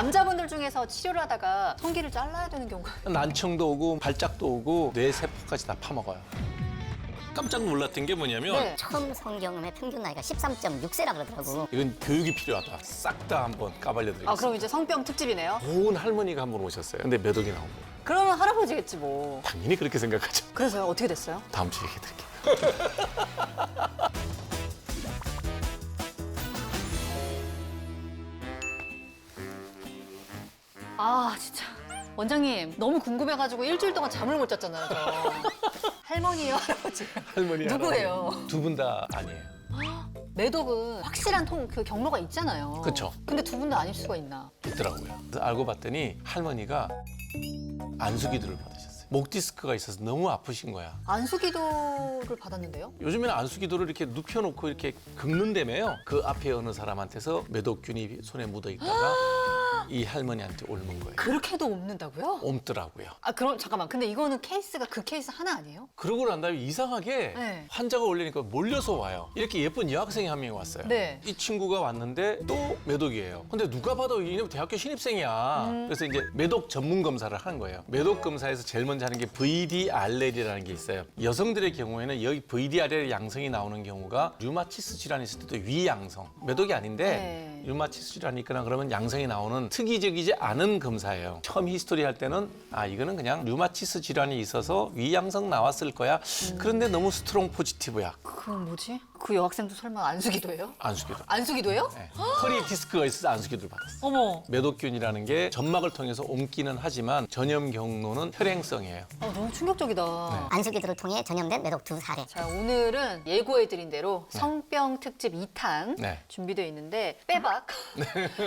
남자분들 중에서 치료를 하다가 성기를 잘라야 되는 경우가 난청도 오고 발작도 오고 뇌 세포까지 다 파먹어요. 깜짝 놀랐던 게 뭐냐면 네. 처음 성경험의 평균 나이가 13.6세라 그러더라고. 이건 교육이 필요하다. 싹 다 한번 까발려드리겠습니다. 아, 그럼 이제 성병 특집이네요. 고운 할머니가 한 번 오셨어요. 근데 매독이 나온 거예요. 그러면 할아버지겠지 뭐. 당연히 그렇게 생각하죠. 그래서요, 어떻게 됐어요? 다음 주에 얘기해드릴게요. 아, 진짜. 원장님, 너무 궁금해가지고 일주일 동안 잠을 못 잤잖아요, 저. 할머니예요, 할아버지예요? 할머니 누구예요? 두 분 다 아니에요. 매독은 확실한 그 경로가 있잖아요. 그쵸. 근데 두 분 다 아닐 수가 있나? 있더라고요. 그래서 알고 봤더니 할머니가 안수기도를 받으셨어요. 목 디스크가 있어서 너무 아프신 거야. 안수기도를 받았는데요? 요즘에는 안수기도를 이렇게 눕혀놓고 이렇게 긁는다며요. 그 앞에 어느 사람한테서 매독균이 손에 묻어 있다가 이 할머니한테 옮은 거예요. 그렇게도 옮는다고요? 옮더라고요. 아, 그럼 잠깐만. 근데 이거는 케이스가 그 케이스 하나 아니에요? 그러고 난 다음에 이상하게 네. 환자가 올리니까 몰려서 와요. 이렇게 예쁜 여학생이 한 명이 왔어요. 네. 이 친구가 왔는데 또 매독이에요. 근데 누가 봐도 이놈 대학교 신입생이야. 그래서 이제 매독 전문 검사를 하는 거예요. 매독 검사에서 제일 먼저 하는 게 VDRL이라는 게 있어요. 여성들의 경우에는 여기 VDRL 양성이 나오는 경우가 류마티스 질환이 있을 때도 위양성. 매독이 아닌데 네. 류마티스 질환이 있거나 그러면 양성이 나오는 특이적이지 않은 검사예요. 처음 히스토리 할 때는 아 이거는 그냥 류마티스 질환이 있어서 위양성 나왔을 거야. 그런데 너무 스트롱 포지티브야. 그건 뭐지? 그 여학생도 설마 안수기도예요? 안수기도. 안수기도예요? 네. 허리 디스크가 있어서 안수기도를 받았어. 어머. 매독균이라는 게 점막을 통해서 옮기는 하지만 전염 경로는 혈행성이에요. 너무 충격적이다. 안수기도를 통해 전염된 매독 2사례. 자, 오늘은 예고해드린 대로 성병 특집 2탄 네. 준비되어 있는데 빼박.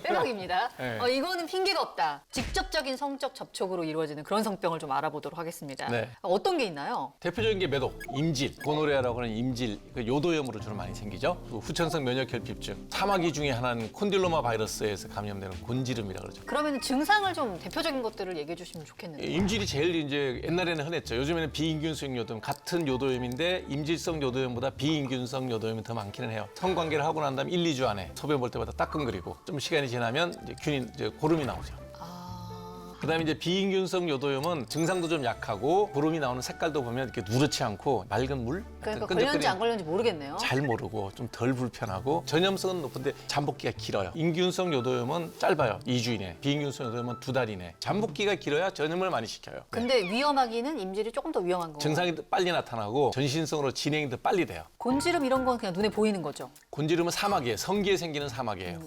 빼박입니다. 네. 이거는 핑계가 없다. 직접적인 성적 접촉으로 이루어지는 그런 성병을 좀 알아보도록 하겠습니다. 네. 어떤 게 있나요? 대표적인 게 매독, 임질, 고노레아라고 하는 임질, 그 요도염으로 주로 많이 생기죠. 그 후천성 면역결핍증, 사마귀 중에 하나는 콘딜로마 바이러스에서 감염되는 곤지름이라고 그러죠. 그러면 증상을 좀 대표적인 것들을 얘기해 주시면 좋겠는데. 임질이 제일 이제 옛날에는 흔했죠. 요즘에는 비인균성 요도염, 같은 요도염인데 임질성 요도염보다 비인균성 요도염이 더 많기는 해요. 성관계를 하고 난 다음 1, 2주 안에 소변 볼 때마다 따끔거리고 좀 시간이 지나면 이제 균이 이제 고름이 나오죠. 그다음에 이제 비인균성 요도염은 증상도 좀 약하고 고름이 나오는 색깔도 보면 이렇게 누렇지 않고 맑은 물? 그러니까 끈적거리는 걸렸는지 안 걸렸는지 모르겠네요. 잘 모르고 좀 덜 불편하고 전염성은 높은데 잠복기가 길어요. 인균성 요도염은 짧아요. 2주 이내. 비인균성 요도염은 2달 이내. 잠복기가 길어야 전염을 많이 시켜요. 네. 근데 위험하기는 임질이 조금 더 위험한 거. 증상이 더 빨리 나타나고 전신성으로 진행이 더 빨리 돼요. 곤지름 이런 건 그냥 눈에 보이는 거죠. 곤지름은 사막이에요. 성기에 생기는 사막이에요.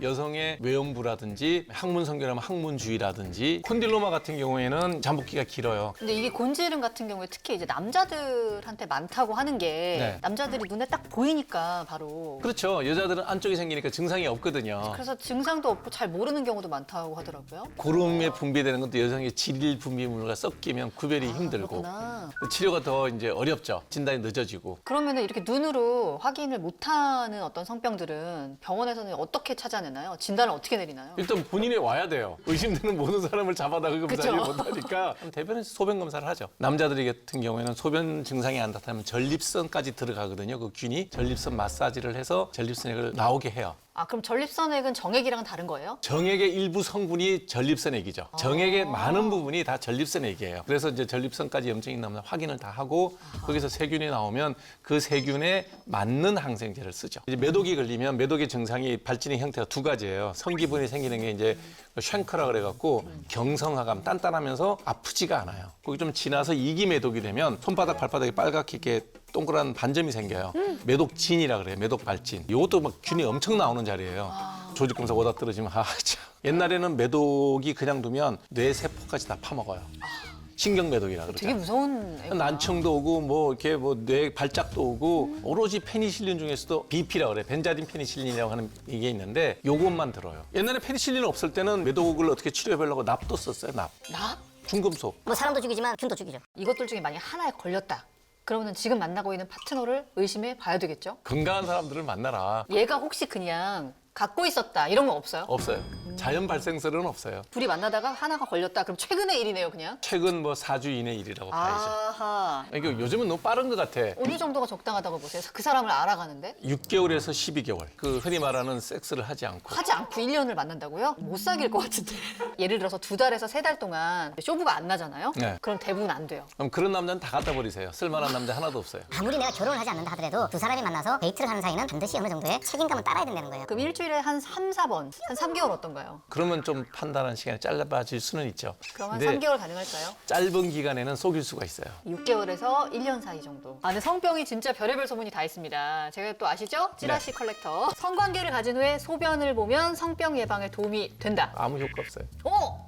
여성의 외음부라든지 항문성기라면 항문주의라든지 콘딜로마 같은 경우에는 잠복기가 길어요. 근데 이게 곤지름 같은 경우에 특히 이제 남자들한테 많다고 하는 게 네. 남자들이 눈에 딱 보이니까 바로. 그렇죠. 여자들은 안쪽에 생기니까 증상이 없거든요. 그래서 증상도 없고 잘 모르는 경우도 많다고 하더라고요. 고름에 분비되는 것도 여성의 질일 분비물과 섞이면 구별이 힘들고 그렇구나. 치료가 더 이제 어렵죠. 진단이 늦어지고. 그러면은 이렇게 눈으로 확인을 못하는 어떤 성병들은 병원에서는 어떻게 찾아내나요? 진단을 어떻게 내리나요? 일단 본인이 와야 돼요. 의심되는 모든 사람을 잡아다가 검사를 그쵸. 못하니까 대변에서 소변 검사를 하죠. 남자들 같은 경우에는 소변 증상이 안 나타나면 전립선까지 들어가거든요. 그 균이 전립선 마사지를 해서 전립선액을 나오게 해요. 아, 그럼 전립선액은 정액이랑은 다른 거예요? 정액의 일부 성분이 전립선액이죠. 정액의 많은 부분이 다 전립선액이에요. 그래서 이제 전립선까지 염증이 나면 확인을 다 하고 거기서 세균이 나오면 그 세균에 맞는 항생제를 쓰죠. 이제 매독이 걸리면 매독의 증상이 발진의 형태가 두 가지예요. 성기분이 생기는 게 이제 쉔크라 그래갖고 경성하감 단단하면서 아프지가 않아요. 거기 좀 지나서 이기 매독이 되면 손바닥 발바닥이 빨갛게 이렇게 동그란 반점이 생겨요. 매독진이라 그래요. 매독 발진. 이것도 막 균이 엄청 나오는 자리예요. 조직 검사 오다 떨어지면 참. 옛날에는 매독이 그냥 두면 뇌 세포까지 다 파먹어요. 신경 매독이라 그러죠. 되게 무서운 애구나. 난청도 오고 뭐 이렇게 뭐 뇌 발작도 오고 오로지 페니실린 중에서도 BP라 그래. 벤자딘 페니실린이라고 하는 이게 있는데 요것만 들어요. 옛날에 페니실린 없을 때는 매독을 어떻게 치료해보려고 납도 썼어요. 납. 나? 중금속. 뭐 사람도 죽이지만 균도 죽이죠. 이것들 중에 만약 하나에 걸렸다. 그러면은 지금 만나고 있는 파트너를 의심해 봐야 되겠죠? 건강한 사람들을 만나라. 얘가 혹시 그냥 갖고 있었다 이런 건 없어요? 없어요. 자연 발생설은 없어요. 둘이 만나다가 하나가 걸렸다. 그럼 최근의 일이네요, 그냥. 최근 뭐 4주 이내 일이라고 봐야죠. 아하. 그러니까 요즘은 너무 빠른 것 같아. 어느 정도가 적당하다고 보세요? 그 사람을 알아가는데? 6개월에서 12개월. 그 흔히 말하는 섹스를 하지 않고. 하지 않고 1년을 만난다고요? 못 사귈 것 같은데. 예를 들어서 2달에서 3달 동안 쇼부가 안 나잖아요? 네. 그럼 대부분 안 돼요. 그럼 그런 남자는 다 갖다 버리세요. 쓸만한 남자 하나도 없어요. 아무리 내가 결혼을 하지 않는다 하더라도 두 사람이 만나서 데이트를 하는 사이는 반드시 어느 정도의 책임감을 따라야 된다는 거예요. 그럼 일주일에 한 3, 4번, 한 3개월 어떤가요? 그러면 좀 판단하는 시간이 짧아질 수는 있죠. 그럼 한 근데 3개월 가능할까요? 짧은 기간에는 속일 수가 있어요. 6개월에서 1년 사이 정도. 아, 근데 성병이 진짜 별의별 소문이 다 있습니다. 제가 또 아시죠? 찌라시 컬렉터. 성관계를 가진 후에 소변을 보면 성병 예방에 도움이 된다. 아무 효과 없어요.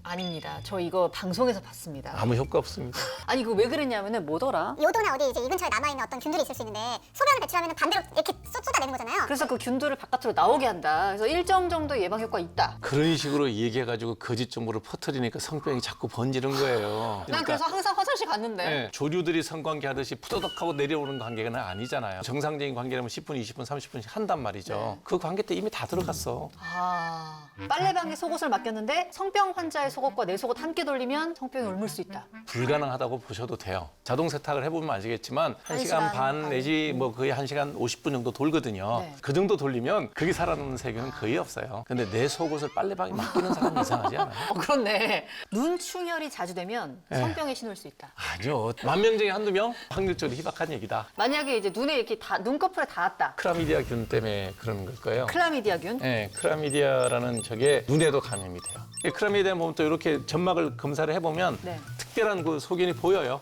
아닙니다. 저 이거 방송에서 봤습니다. 아무 효과 없습니다. 아니, 이거 왜 그랬냐면은 뭐더라? 요도나 어디 이제 이 근처에 남아있는 어떤 균들이 있을 수 있는데 소변을 배출하면 반대로 이렇게 쏟아내는 거잖아요. 그래서 그 균들을 바깥으로 나오게 한다. 그래서 일정 정도 예방 효과 있다. 그런 식으로 얘기해가지고 거짓 정보를 퍼뜨리니까 성병이 자꾸 번지는 거예요. 난 그래서 항상 화장실 갔는데. 네, 조류들이 성관계 하듯이 푸더덕하고 내려오는 관계는 아니잖아요. 정상적인 관계라면 10분, 20분, 30분씩 한단 말이죠. 그 관계 때 이미 다 들어갔어. 아, 빨래방에 속옷을 맡겼는데 성병 환자의 속옷과 내 속옷 함께 돌리면 성병이 옮을 수 있다. 불가능하다고 보셔도 돼요. 자동 세탁을 해보면 아시겠지만 1시간 반 내지 뭐 거의 1시간 50분 정도 돌거든요. 네. 그 정도 돌리면 거기 살아남는 세균은 거의 없어요. 근데 내 속옷을 빨래방에 맡기는 사람은 이상하지 않아요? 그렇네. 눈충혈이 자주 되면 성병에 신을 수 있다. 아니요. 10,000명 중에 한두 명? 확률적으로 희박한 얘기다. 만약에 이제 눈에 이렇게 눈꺼풀에 닿았다. 클라미디아 균 때문에 그런 걸 거예요. 클라미디아균. 네, 클라미디아라는 저게 눈에도 감염이 돼요. 이 클라미디아 보면 또 이렇게 점막을 검사를 해보면 네. 특별한 그 소견이 보여요.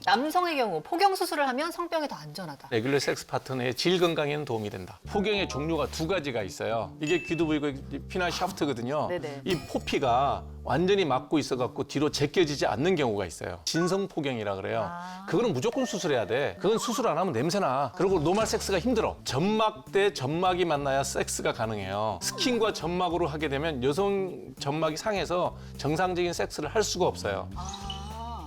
남성의 경우 포경 수술을 하면 성병에 더 안전하다. 레귤러 섹스 파트너의 질 건강에는 도움이 된다. 포경의 종류가 두 가지가 있어요. 이게 귀도 보이고 피나 샤프트거든요. 네네. 이 포피가 완전히 막고 있어갖고 뒤로 제껴지지 않는 경우가 있어요. 진성 포경이라 그래요. 그거는 무조건 수술해야 돼. 그건 수술 안 하면 냄새나. 그리고 노말 섹스가 힘들어. 점막 대 점막이 만나야 섹스가 가능해요. 스킨과 점막으로 하게 되면 여성 점막이 상해서 정상적인 섹스를 할 수가 없어요.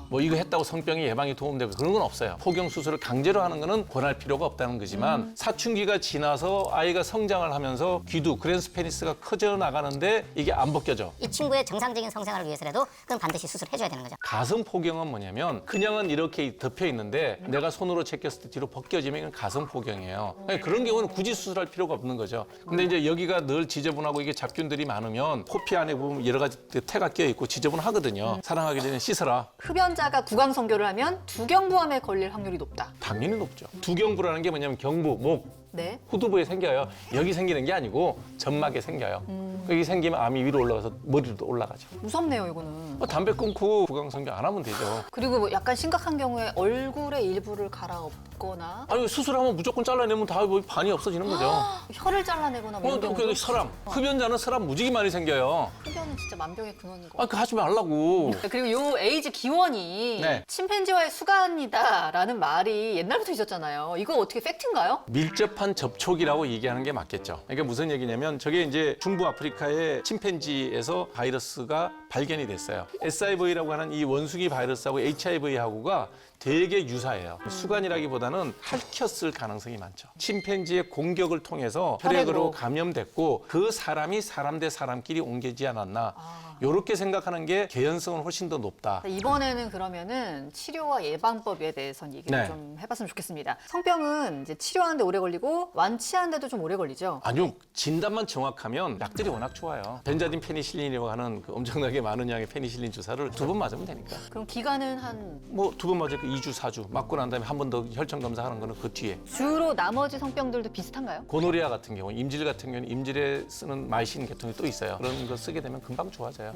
뭐 이거 했다고 성병이 예방에 도움되고 그런 건 없어요. 포경 수술을 강제로 하는 거는 권할 필요가 없다는 거지만 사춘기가 지나서 아이가 성장을 하면서 귀두, 그랜스 페니스가 커져 나가는데 이게 안 벗겨져. 이 친구의 정상적인 성생활을 위해서라도 그건 반드시 수술해줘야 되는 거죠. 가슴 포경은 뭐냐면 그냥은 이렇게 덮여 있는데 내가 손으로 제꼈을 때 뒤로 벗겨지면 이건 가슴 포경이에요. 그런 경우는 굳이 수술할 필요가 없는 거죠. 근데 이제 여기가 늘 지저분하고 이게 잡균들이 많으면 포피 안에 보면 여러 가지 태가 껴 있고 지저분하거든요. 사랑하기 전에 씻어라. 흡연자가 구강성교를 하면 두경부암에 걸릴 확률이 높다. 당연히 높죠. 두경부라는 게 뭐냐면 경부, 목, 네. 후두부에 생겨요. 여기 생기는 게 아니고 점막에 생겨요. 여기 생기면 암이 위로 올라가서 머리로도 올라가죠. 무섭네요, 이거는. 담배 끊고 구강성교 안 하면 되죠. 그리고 뭐 약간 심각한 경우에 얼굴의 일부를 갈아엎거나 아니 수술하면 무조건 잘라내면 다 뭐 반이 없어지는 거죠. 혀를 잘라내거나 뭐 이런 또 경우도. 그 서람, 흡연자는 서람 무지개 많이 생겨요. 흡연은 진짜 만병의 근원인 거. 아, 그 하지 말라고. 그리고 요 에이즈 기원이 네. 침팬지와의 수간이다라는 말이 옛날부터 있었잖아요. 이거 어떻게 팩트인가요? 밀접한 접촉이라고 얘기하는 게 맞겠죠. 그러니까 무슨 얘기냐면 저게 이제 중부 아프리카의 침팬지에서 바이러스가 발견이 됐어요. SIV라고 하는 이 원숭이 바이러스하고 HIV하고가 되게 유사해요. 수간이라기보다는 핥혔을 가능성이 많죠. 침팬지의 공격을 통해서 혈액으로 혈액으로. 감염됐고 그 사람이 사람 대 사람끼리 옮기지 않았나. 이렇게 생각하는 게 개연성은 훨씬 더 높다. 이번에는 그러면은 치료와 예방법에 대해서 얘기를 네. 좀 해봤으면 좋겠습니다. 성병은 이제 치료하는데 오래 걸리고 완치하는데도 좀 오래 걸리죠. 아니요, 진단만 정확하면 약들이 워낙 좋아요. 벤자딘 페니실린이라고 하는 그 엄청나게 많은 양의 페니실린 주사를 2번 맞으면 되니까. 그럼 기간은 한 뭐 2번 맞을 거 2주, 4주 맞고 난 다음에 한 번 더 혈청 검사하는 거는 그 뒤에. 주로 나머지 성병들도 비슷한가요? 고노리아 같은 경우, 임질 같은 경우는 임질에 쓰는 마이신 계통이 또 있어요. 그런 거 쓰게 되면 금방 좋아져요.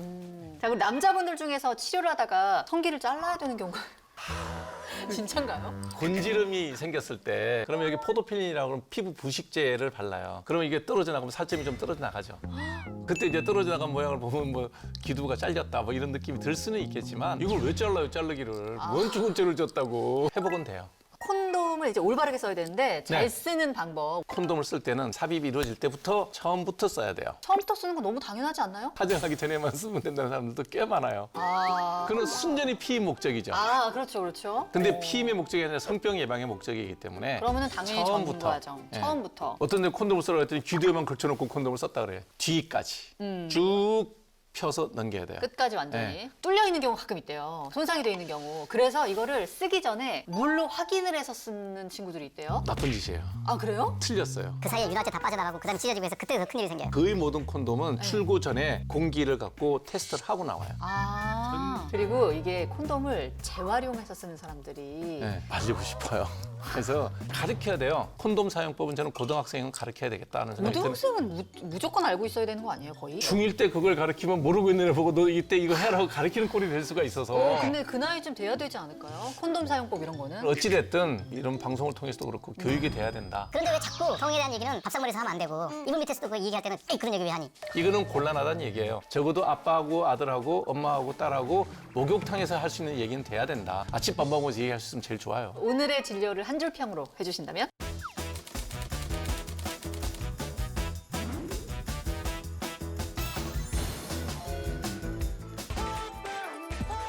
자, 그럼 남자분들 중에서 치료를 하다가 성기를 잘라야 되는 경우가 진짠가요? 곤지름이 생겼을 때 그러면 여기 포도필린이라고 하는 피부 부식제를 발라요. 그러면 이게 떨어져 나가면 살점이 좀 떨어져 나가죠. 그때 이제 떨어져 나간 모양을 보면 뭐 기두가 잘렸다 뭐 이런 느낌이 들 수는 있겠지만 이걸 왜 잘라요, 자르기를. 뭔 죽은 죄를 졌다고. 회복은 돼요. 콘돔을 이제 올바르게 써야 되는데 잘 네. 쓰는 방법. 콘돔을 쓸 때는 삽입이 이루어질 때부터 처음부터 써야 돼요. 처음부터 쓰는 건 너무 당연하지 않나요? 화장하기 전에만 쓰면 된다는 사람들도 꽤 많아요. 아, 그는 순전히 피임 목적이죠. 아 그렇죠, 그렇죠. 근데 피임의 목적이 아니라 성병 예방의 목적이기 때문에 그러면은 당연히 처음부터. 전문 과정. 예. 처음부터. 어떤 데 콘돔을 쓰라고 했더니 귀뒤에만 걸쳐놓고 콘돔을 썼다 그래요. 뒤까지 쭉 펴서 넘겨야 돼요. 끝까지 완전히 네. 뚫려 있는 경우 가끔 있대요. 손상이 돼 있는 경우. 그래서 이거를 쓰기 전에 물로 확인을 해서 쓰는 친구들이 있대요. 나쁜 짓이에요. 아 그래요? 틀렸어요. 그 사이에 유화제 다 빠져나가고 그다음에 찢어지고 해서 그때 더 큰일이 생겨요. 거의 모든 콘돔은 출고 전에 공기를 갖고 테스트를 하고 나와요. 아 그리고 이게 콘돔을 재활용해서 쓰는 사람들이 네, 말리고 싶어요. 그래서 가르쳐야 돼요. 콘돔 사용법은 저는 고등학생은 가르쳐야 되겠다는 생각이 드는. 고등학생은 무조건 알고 있어야 되는 거 아니에요, 거의? 중1 때 그걸 가르치면 모르고 있는 애 보고 너 이때 이거 해라고 가르치는 꼴이 될 수가 있어서. 근데 그 나이쯤 돼야 되지 않을까요? 콘돔 사용법 이런 거는? 어찌됐든 이런 방송을 통해서도 그렇고 교육이 돼야 된다. 그런데 왜 자꾸 성에 대한 얘기는 밥상머리에서 하면 안 되고 이분 밑에서도 그 얘기할 때는 에이 그런 얘기 왜 하니? 이거는 곤란하다는 얘기예요. 적어도 아빠하고 아들하고 엄마하고 딸하고 목욕탕에서 할 수 있는 얘기는 돼야 된다. 아침밥 먹으면서 얘기할 수 있으면 제일 좋아요. 오늘의 진료를 한 줄 평으로 해주신다면?